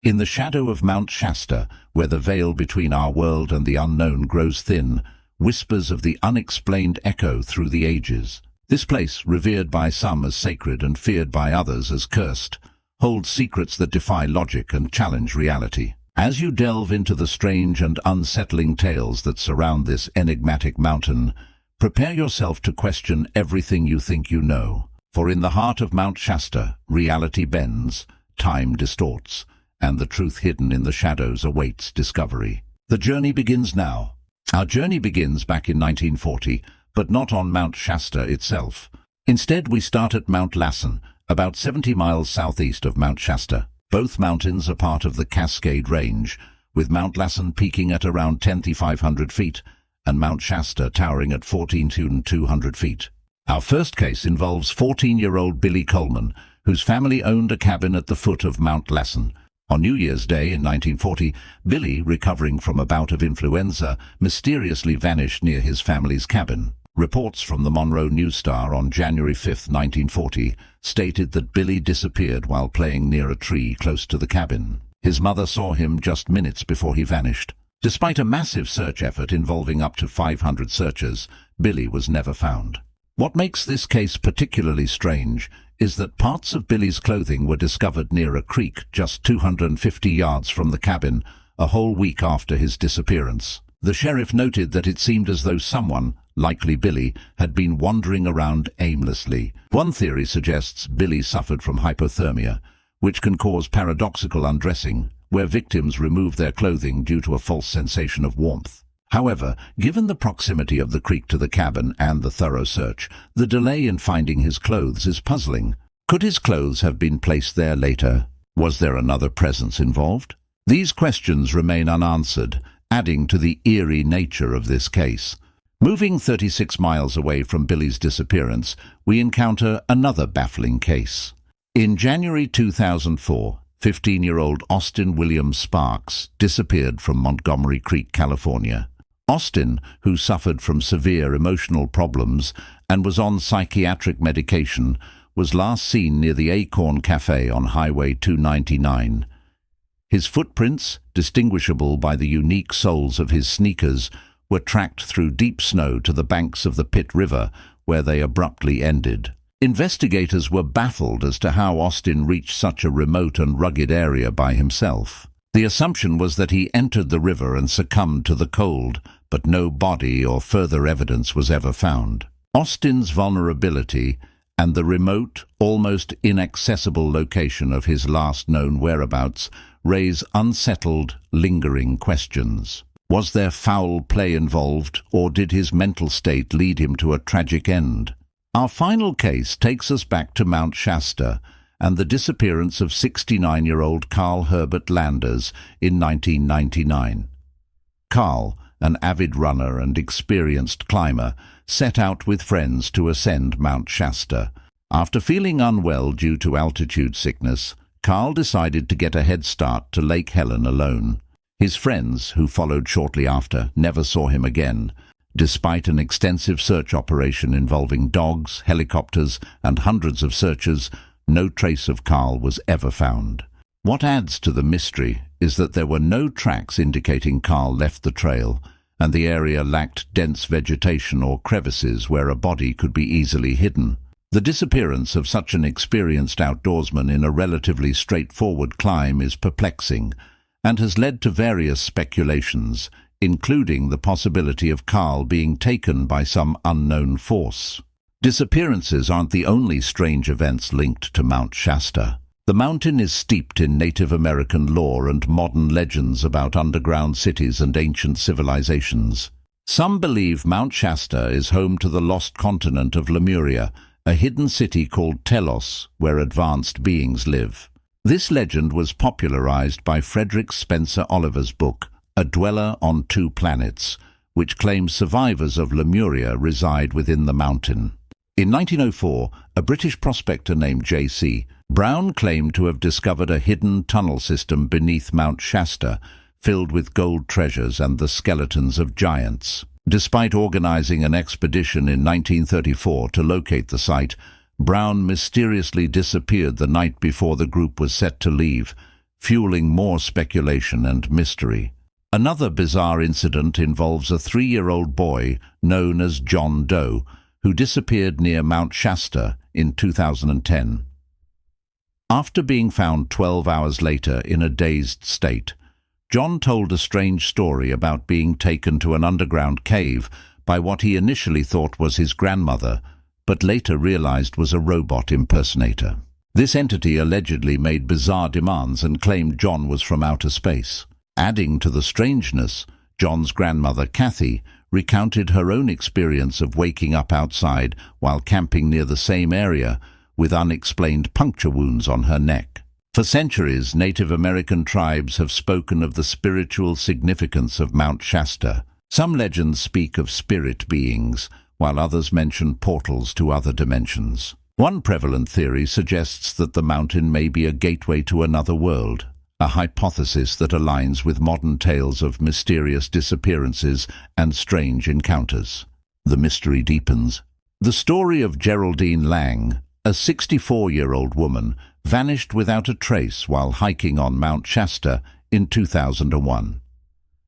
In the shadow of Mount Shasta, where the veil between our world and the unknown grows thin, whispers of the unexplained echo through the ages. This place, revered by some as sacred and feared by others as cursed, holds secrets that defy logic and challenge reality. As you delve into the strange and unsettling tales that surround this enigmatic mountain, prepare yourself to question everything you think you know. For in the heart of Mount Shasta, reality bends, time distorts, and the truth hidden in the shadows awaits discovery. The journey begins now. Our journey begins back in 1940, but not on Mount Shasta itself. Instead, we start at Mount Lassen, about 70 miles southeast of Mount Shasta. Both mountains are part of the Cascade Range, with Mount Lassen peaking at around 10,500 feet and Mount Shasta towering at 14,200 feet. Our first case involves 14-year-old Billy Coleman, whose family owned a cabin at the foot of Mount Lassen. On New Year's Day in 1940, Billy, recovering from a bout of influenza, mysteriously vanished near his family's cabin. Reports from the Monroe News Star on January 5, 1940, stated that Billy disappeared while playing near a tree close to the cabin. His mother saw him just minutes before he vanished. Despite a massive search effort involving up to 500 searchers, Billy was never found. What makes this case particularly strange is that parts of Billy's clothing were discovered near a creek just 250 yards from the cabin a whole week after his disappearance. The sheriff noted that it seemed as though someone, likely Billy, had been wandering around aimlessly. One theory suggests Billy suffered from hypothermia, which can cause paradoxical undressing, where victims remove their clothing due to a false sensation of warmth. However, given the proximity of the creek to the cabin and the thorough search, the delay in finding his clothes is puzzling. Could his clothes have been placed there later? Was there another presence involved? These questions remain unanswered, adding to the eerie nature of this case. Moving 36 miles away from Billy's disappearance, we encounter another baffling case. In January 2004, 15-year-old Austin William Sparks disappeared from Montgomery Creek, California. Austin, who suffered from severe emotional problems and was on psychiatric medication, was last seen near the Acorn Cafe on Highway 299. His footprints, distinguishable by the unique soles of his sneakers, were tracked through deep snow to the banks of the Pitt River, where they abruptly ended. Investigators were baffled as to how Austin reached such a remote and rugged area by himself. The assumption was that he entered the river and succumbed to the cold, but no body or further evidence was ever found. Austin's vulnerability and the remote, almost inaccessible location of his last known whereabouts raise unsettled, lingering questions. Was there foul play involved, or did his mental state lead him to a tragic end? Our final case takes us back to Mount Shasta and the disappearance of 69-year-old Carl Herbert Landers in 1999. Carl, an avid runner and experienced climber, set out with friends to ascend Mount Shasta. After feeling unwell due to altitude sickness, Carl decided to get a head start to Lake Helen alone. His friends, who followed shortly after, never saw him again. Despite an extensive search operation involving dogs, helicopters, and hundreds of searchers, no trace of Carl was ever found. What adds to the mystery is that there were no tracks indicating Carl left the trail, and the area lacked dense vegetation or crevices where a body could be easily hidden. The disappearance of such an experienced outdoorsman in a relatively straightforward climb is perplexing, and has led to various speculations, including the possibility of Carl being taken by some unknown force. Disappearances aren't the only strange events linked to Mount Shasta. The mountain is steeped in Native American lore and modern legends about underground cities and ancient civilizations. Some believe Mount Shasta is home to the lost continent of Lemuria, a hidden city called Telos, where advanced beings live. This legend was popularized by Frederick Spencer Oliver's book, A Dweller on Two Planets, which claims survivors of Lemuria reside within the mountain. In 1904, a British prospector named J.C. Brown claimed to have discovered a hidden tunnel system beneath Mount Shasta, filled with gold treasures and the skeletons of giants. Despite organizing an expedition in 1934 to locate the site, Brown mysteriously disappeared the night before the group was set to leave, fueling more speculation and mystery. Another bizarre incident involves a 3-year-old boy known as John Doe, who disappeared near Mount Shasta in 2010. After being found 12 hours later in a dazed state, John told a strange story about being taken to an underground cave by what he initially thought was his grandmother, but later realized was a robot impersonator. This entity allegedly made bizarre demands and claimed John was from outer space. Adding to the strangeness, John's grandmother, Kathy, recounted her own experience of waking up outside while camping near the same area with unexplained puncture wounds on her neck. For centuries, Native American tribes have spoken of the spiritual significance of Mount Shasta. Some legends speak of spirit beings, while others mention portals to other dimensions. One prevalent theory suggests that the mountain may be a gateway to another world, a hypothesis that aligns with modern tales of mysterious disappearances and strange encounters. The mystery deepens. The story of Geraldine Lang, a 64-year-old woman, vanished without a trace while hiking on Mount Shasta in 2001.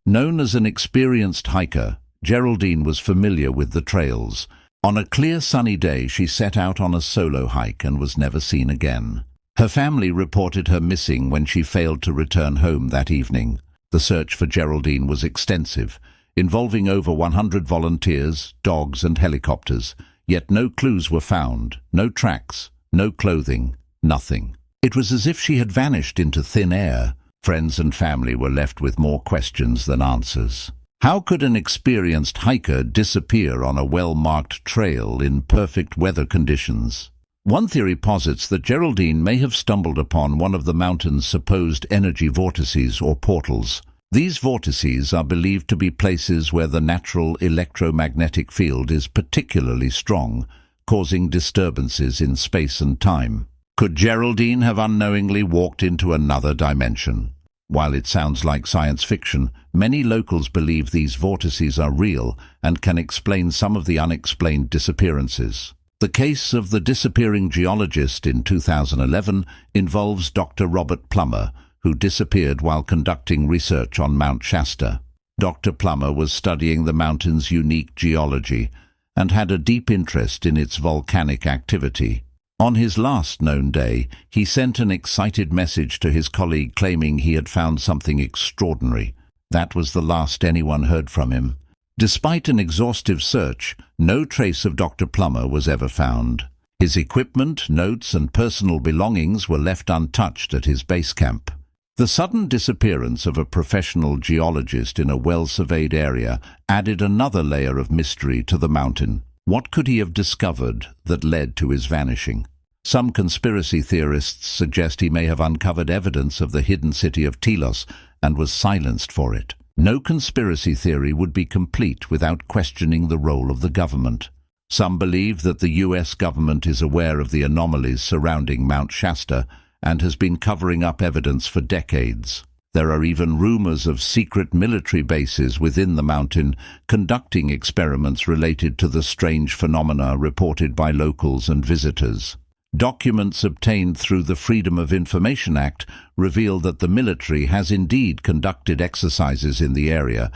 Known as an experienced hiker, Geraldine was familiar with the trails. On a clear sunny day, she set out on a solo hike and was never seen again. Her family reported her missing when she failed to return home that evening. The search for Geraldine was extensive, involving over 100 volunteers, dogs and helicopters, yet no clues were found, no tracks, no clothing, nothing. It was as if she had vanished into thin air. Friends and family were left with more questions than answers. How could an experienced hiker disappear on a well-marked trail in perfect weather conditions? One theory posits that Geraldine may have stumbled upon one of the mountain's supposed energy vortices or portals. These vortices are believed to be places where the natural electromagnetic field is particularly strong, causing disturbances in space and time. Could Geraldine have unknowingly walked into another dimension? While it sounds like science fiction, many locals believe these vortices are real and can explain some of the unexplained disappearances. The case of the disappearing geologist in 2011 involves Dr. Robert Plummer, who disappeared while conducting research on Mount Shasta. Dr. Plummer was studying the mountain's unique geology and had a deep interest in its volcanic activity. On his last known day, he sent an excited message to his colleague claiming he had found something extraordinary. That was the last anyone heard from him. Despite an exhaustive search, no trace of Dr. Plummer was ever found. His equipment, notes, and personal belongings were left untouched at his base camp. The sudden disappearance of a professional geologist in a well-surveyed area added another layer of mystery to the mountain. What could he have discovered that led to his vanishing? Some conspiracy theorists suggest he may have uncovered evidence of the hidden city of Telos and was silenced for it. No conspiracy theory would be complete without questioning the role of the government. Some believe that the U.S. government is aware of the anomalies surrounding Mount Shasta and has been covering up evidence for decades. There are even rumors of secret military bases within the mountain conducting experiments related to the strange phenomena reported by locals and visitors. Documents obtained through the Freedom of Information Act reveal that the military has indeed conducted exercises in the area,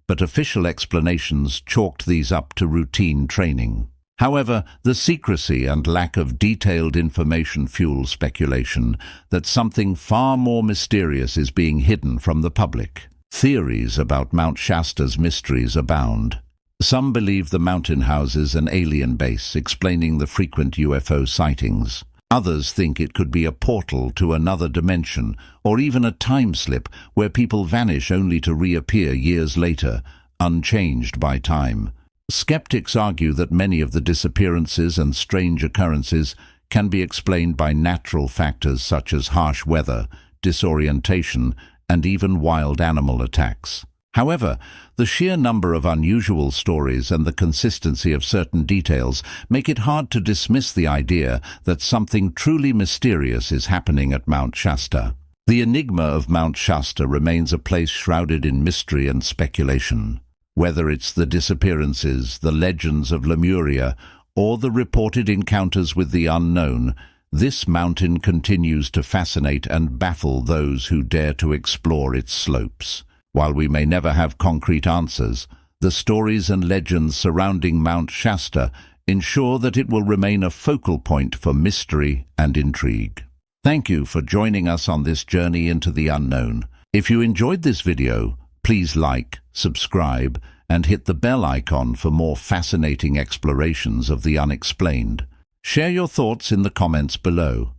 but official explanations chalked these up to routine training. However, the secrecy and lack of detailed information fuel speculation that something far more mysterious is being hidden from the public. Theories about Mount Shasta's mysteries abound. Some believe the mountain houses an alien base, explaining the frequent UFO sightings. Others think it could be a portal to another dimension, or even a time slip where people vanish only to reappear years later, unchanged by time. Skeptics argue that many of the disappearances and strange occurrences can be explained by natural factors such as harsh weather, disorientation, and even wild animal attacks. However, the sheer number of unusual stories and the consistency of certain details make it hard to dismiss the idea that something truly mysterious is happening at Mount Shasta. The enigma of Mount Shasta remains a place shrouded in mystery and speculation. Whether it's the disappearances, the legends of Lemuria, or the reported encounters with the unknown, this mountain continues to fascinate and baffle those who dare to explore its slopes. While we may never have concrete answers, the stories and legends surrounding Mount Shasta ensure that it will remain a focal point for mystery and intrigue. Thank you for joining us on this journey into the unknown. If you enjoyed this video, please like, subscribe, and hit the bell icon for more fascinating explorations of the unexplained. Share your thoughts in the comments below.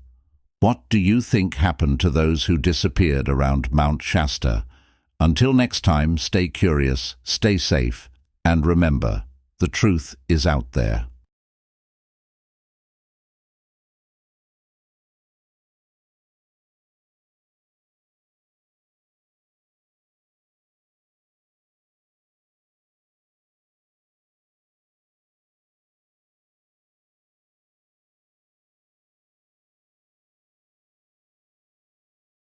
What do you think happened to those who disappeared around Mount Shasta? Until next time, stay curious, stay safe, and remember, the truth is out there.